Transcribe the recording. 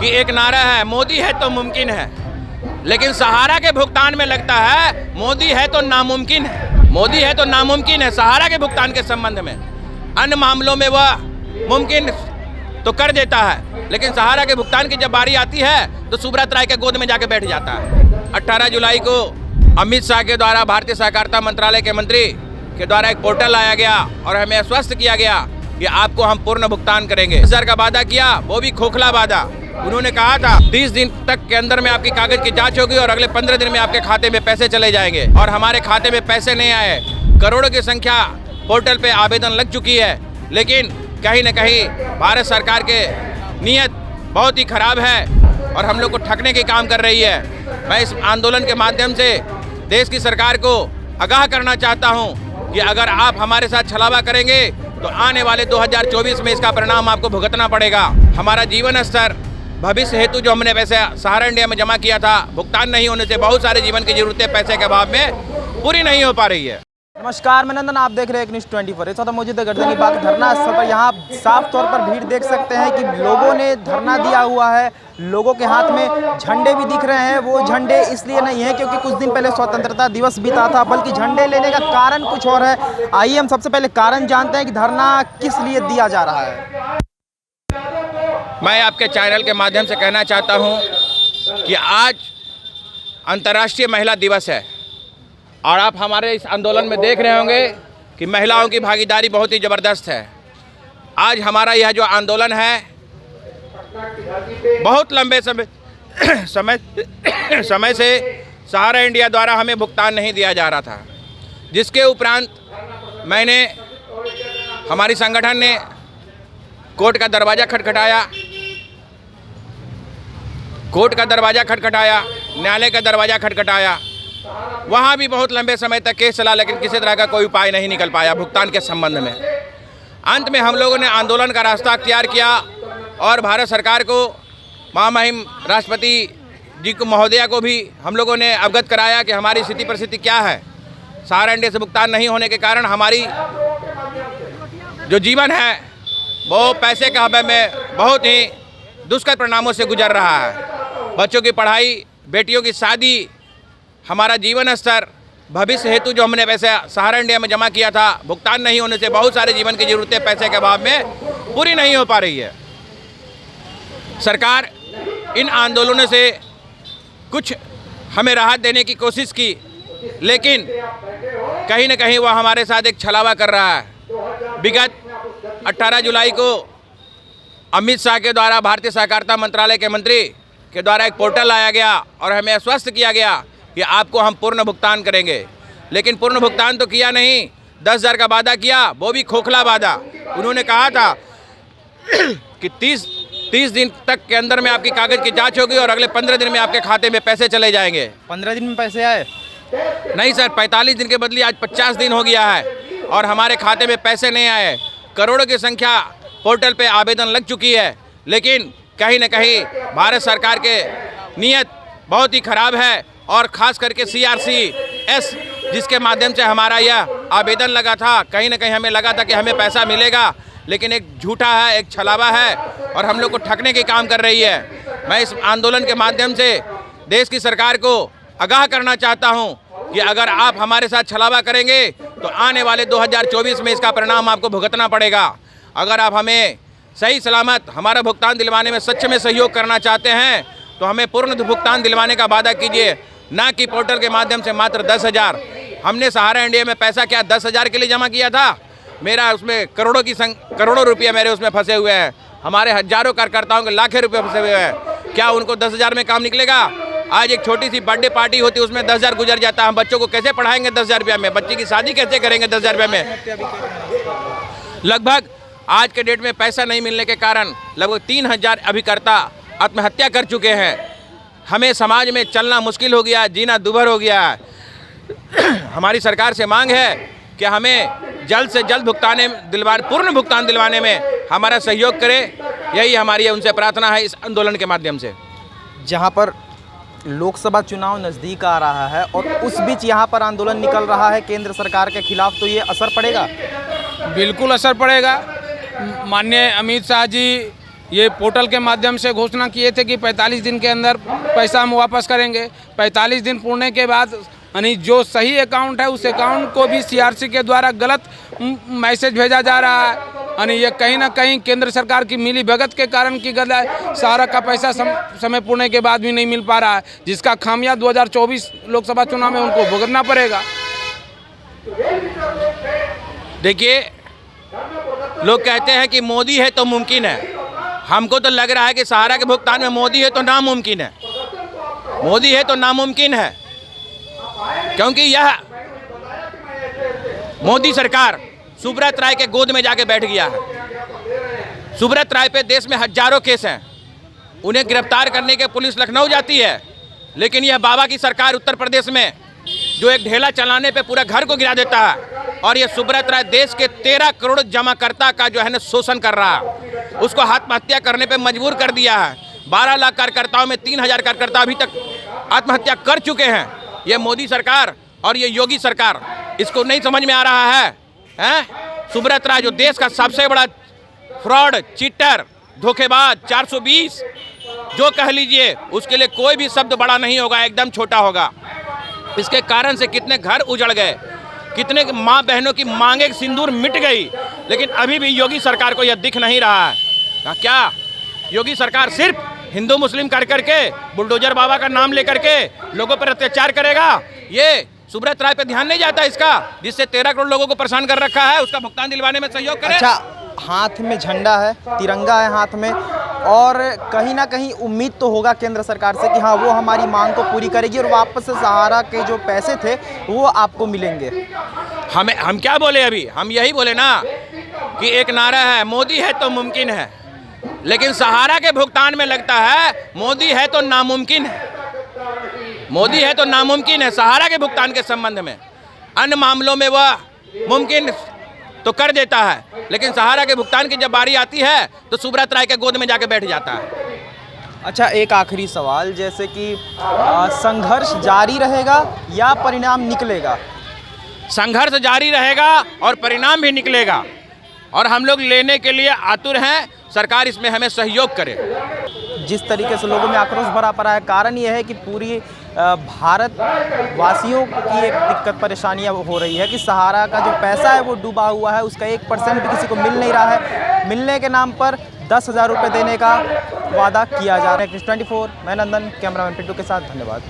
कि एक नारा है, मोदी है तो मुमकिन है, लेकिन सहारा के भुगतान में लगता है मोदी है तो नामुमकिन है। मोदी है तो नामुमकिन है सहारा के भुगतान के संबंध में। अन्य मामलों में वह मुमकिन तो कर देता है, लेकिन सहारा के भुगतान की जब बारी आती है तो सुब्रत राय के गोद में जाके बैठ जाता है। 18 जुलाई को अमित शाह के द्वारा भारतीय सहकारिता मंत्रालय के मंत्री के द्वारा एक पोर्टल लाया गया और हमें आश्वस्त किया गया कि आपको हम पूर्ण भुगतान करेंगे। 10,000 का वादा किया, वो भी खोखला वादा। उन्होंने कहा था 30 दिन तक के अंदर में आपकी कागज की जांच होगी और अगले 15 दिन में आपके खाते में पैसे चले जाएंगे, और हमारे खाते में पैसे नहीं आए। करोड़ों की संख्या पोर्टल पे आवेदन लग चुकी है, लेकिन कहीं न कहीं भारत सरकार के नीयत बहुत ही खराब है और हम लोग को ठगने के काम कर रही है। मैं इस आंदोलन के माध्यम से देश की सरकार को आगाह करना चाहता हूं कि अगर आप हमारे साथ छलावा करेंगे तो आने वाले 2024 में इसका परिणाम आपको भुगतना पड़ेगा। हमारा जीवन स्तर, भविष्य हेतु जो हमने पैसे सहारा इंडिया में जमा किया था, भुगतान नहीं होने से बहुत सारे जीवन की जरूरतें पैसे के अभाव में पूरी नहीं हो पा रही है। नमस्कार, मैं नंदन, आप देख रहे हैं न्यूज़ 24। इस वक्त मौजूद है गर्दनी बाग धरना स्थल पर। यहाँ साफ तौर पर भीड़ देख सकते हैं कि लोगों ने धरना दिया हुआ है। लोगों के हाथ में झंडे भी दिख रहे हैं। वो झंडे इसलिए नहीं है क्योंकि कुछ दिन पहले स्वतंत्रता दिवस बीता था, बल्कि झंडे लेने का कारण कुछ और है। आइए हम सबसे पहले कारण जानते हैं कि धरना किस लिए दिया जा रहा है। मैं आपके चैनल के माध्यम से कहना चाहता हूँ कि आज अंतर्राष्ट्रीय महिला दिवस है और आप हमारे इस आंदोलन में देख रहे होंगे कि महिलाओं की भागीदारी बहुत ही ज़बरदस्त है। आज हमारा यह जो आंदोलन है बहुत लंबे समय से सहारा इंडिया द्वारा हमें भुगतान नहीं दिया जा रहा था, जिसके उपरांत मैंने, हमारी संगठन ने कोर्ट का दरवाज़ा खटखटाया, न्यायालय का दरवाज़ा खटखटाया। वहाँ भी बहुत लंबे समय तक केस चला, लेकिन किसी तरह का कोई उपाय नहीं निकल पाया भुगतान के संबंध में। अंत में हम लोगों ने आंदोलन का रास्ता अख्तियार किया और भारत सरकार को, महामहिम राष्ट्रपति जी को, महोदया को भी हम लोगों ने अवगत कराया कि हमारी स्थिति परिस्थिति क्या है। सहारा इंडिया से भुगतान नहीं होने के कारण हमारी जो जीवन है वो पैसे के अभाव में बहुत ही दुष्कर परिणामों से गुजर रहा है। बच्चों की पढ़ाई, बेटियों की शादी, हमारा जीवन स्तर, भविष्य हेतु जो हमने पैसे सहारा इंडिया में जमा किया था, भुगतान नहीं होने से बहुत सारे जीवन की जरूरतें पैसे के अभाव में पूरी नहीं हो पा रही है। सरकार इन आंदोलनों से कुछ हमें राहत देने की कोशिश की, लेकिन कहीं न कहीं वह हमारे साथ एक छलावा कर रहा है। विगत 18 जुलाई को अमित शाह के द्वारा भारतीय सहकारिता मंत्रालय के मंत्री के द्वारा एक पोर्टल लाया गया और हमें आश्वस्त किया गया कि आपको हम पूर्ण भुगतान करेंगे, लेकिन पूर्ण भुगतान तो किया नहीं। 10,000 का वादा किया, वो भी खोखला वादा। उन्होंने कहा था कि 30 दिन तक के अंदर में आपकी कागज की जांच होगी और अगले 15 दिन में आपके खाते में पैसे चले जाएंगे। 15 दिन में पैसे आए? नहीं सर, 45 दिन के बदले आज 50 दिन हो गया है और हमारे खाते में पैसे नहीं आए। करोड़ों की संख्या पोर्टल पे आवेदन लग चुकी है, लेकिन कहीं न कहीं भारत सरकार के नीयत बहुत ही खराब है और ख़ास करके CRCS, जिसके माध्यम से हमारा यह आवेदन लगा था, कहीं न कहीं हमें लगा था कि हमें पैसा मिलेगा, लेकिन एक झूठा है, एक छलावा है और हम लोग को ठगने के काम कर रही है। मैं इस आंदोलन के माध्यम से देश की सरकार को आगाह करना चाहता हूं कि अगर आप हमारे साथ छलावा करेंगे तो आने वाले 2024 में इसका परिणाम आपको भुगतना पड़ेगा। अगर आप हमें सही सलामत हमारा भुगतान दिलवाने में सच में सहयोग करना चाहते हैं तो हमें पूर्ण भुगतान दिलवाने का वादा कीजिए, ना कि पोर्टल के माध्यम से मात्र 10,000। हमने सहारा इंडिया में पैसा क्या 10,000 के लिए जमा किया था? मेरा उसमें करोड़ों रुपये मेरे उसमें फंसे हुए हैं। हमारे हजारों कार्यकर्ताओं के लाखों रुपये फंसे हुए हैं। क्या उनको 10,000 में काम निकलेगा? आज एक छोटी सी बर्थडे पार्टी होती है, उसमें 10,000 गुजर जाता है। हम बच्चों को कैसे पढ़ाएंगे 10,000 रुपये में? बच्चे की शादी कैसे करेंगे 10,000 रुपये में? लगभग आज के डेट में पैसा नहीं मिलने के कारण लगभग 3,000 अभिकर्ता आत्महत्या कर चुके हैं। हमें समाज में चलना मुश्किल हो गया, जीना दूभर हो गया है। हमारी सरकार से मांग है कि हमें जल्द से जल्द पूर्ण भुगतान दिलवाने में हमारा सहयोग करे। यही हमारी उनसे प्रार्थना है इस आंदोलन के माध्यम से। जहां पर लोकसभा चुनाव नज़दीक आ रहा है और उस बीच यहाँ पर आंदोलन निकल रहा है केंद्र सरकार के खिलाफ, तो ये असर पड़ेगा? बिल्कुल असर पड़ेगा। माननीय अमित शाह जी ये पोर्टल के माध्यम से घोषणा किए थे कि 45 दिन के अंदर पैसा हम वापस करेंगे। 45 दिन पूर्णे के बाद यानी जो सही अकाउंट है उस अकाउंट को भी सीआरसी के द्वारा गलत मैसेज भेजा जा रहा है। यानी ये कहीं ना कहीं केंद्र सरकार की मिली भगत के कारण की गल है। सहारा का पैसा समय पूर्णे के बाद भी नहीं मिल पा रहा है, जिसका खामिया 2024 लोकसभा चुनाव में उनको भुगतना पड़ेगा। देखिए, लोग कहते हैं कि मोदी है तो मुमकिन है। हमको तो लग रहा है कि सहारा के भुगतान में मोदी है तो नामुमकिन है। मोदी है तो नामुमकिन है, क्योंकि यह मोदी सरकार सुब्रत राय के गोद में जाके बैठ गया है। सुब्रत राय पे देश में हजारों केस हैं, उन्हें गिरफ्तार करने के पुलिस लखनऊ जाती है, लेकिन यह बाबा की सरकार उत्तर प्रदेश में जो एक ढेला चलाने पे पूरा घर को गिरा देता है। और ये सुब्रत राय देश के 13 करोड़ जमाकर्ता का जो है ना शोषण कर रहा है, उसको आत्महत्या करने पे मजबूर कर दिया है। 12 लाख कार्यकर्ताओं में 3000 कार्यकर्ता अभी तक आत्महत्या कर चुके हैं। ये मोदी सरकार और ये योगी सरकार, इसको नहीं समझ में आ रहा है। सुब्रत राय जो देश का सबसे बड़ा फ्रॉड, चीटर, धोखेबाज, 420 जो कह लीजिए, उसके लिए कोई भी शब्द बड़ा नहीं होगा, एकदम छोटा होगा। इसके कारण से कितने घर उजड़ गए, कितने माँ बहनों की मांगे सिंदूर मिट गई, लेकिन अभी भी योगी सरकार को यह दिख नहीं रहा है। क्या योगी सरकार सिर्फ हिंदू मुस्लिम कर करके बुलडोजर बाबा का नाम लेकर के लोगों पर अत्याचार करेगा? ये सुब्रत राय पे ध्यान नहीं जाता इसका, जिससे 13 करोड़ लोगों को परेशान कर रखा है, उसका भुगतान दिलवाने में सहयोग करे। अच्छा, हाथ में झंडा है, तिरंगा है हाथ में, और कहीं ना कहीं उम्मीद तो होगा केंद्र सरकार से कि हाँ वो हमारी मांग को पूरी करेगी और वापस से सहारा के जो पैसे थे वो आपको मिलेंगे। हम क्या बोले अभी? हम यही बोले ना कि एक नारा है, मोदी है तो मुमकिन है, लेकिन सहारा के भुगतान में लगता है मोदी है तो नामुमकिन है। मोदी है तो नामुमकिन है सहारा के भुगतान के संबंध में। अन्य मामलों में वह मुमकिन तो कर देता है, लेकिन सहारा के भुगतान की जब बारी आती है तो सुब्रत राय के गोद में जाके बैठ जाता है। अच्छा, एक आखिरी सवाल, जैसे कि संघर्ष जारी रहेगा या परिणाम निकलेगा? संघर्ष जारी रहेगा और परिणाम भी निकलेगा, और हम लोग लेने के लिए आतुर हैं। सरकार इसमें हमें सहयोग करे। जिस तरीके से लोगों में आक्रोश भरा पड़ा है, कारण ये है कि पूरी भारत वासियों की एक दिक्कत परेशानियां हो रही है कि सहारा का जो पैसा है वो डूबा हुआ है, उसका 1% भी किसी को मिल नहीं रहा है। मिलने के नाम पर 10,000 रुपये देने का वादा किया जा रहा है। News 24, मैं नंदन, कैमरामैन पिंटू के साथ, धन्यवाद।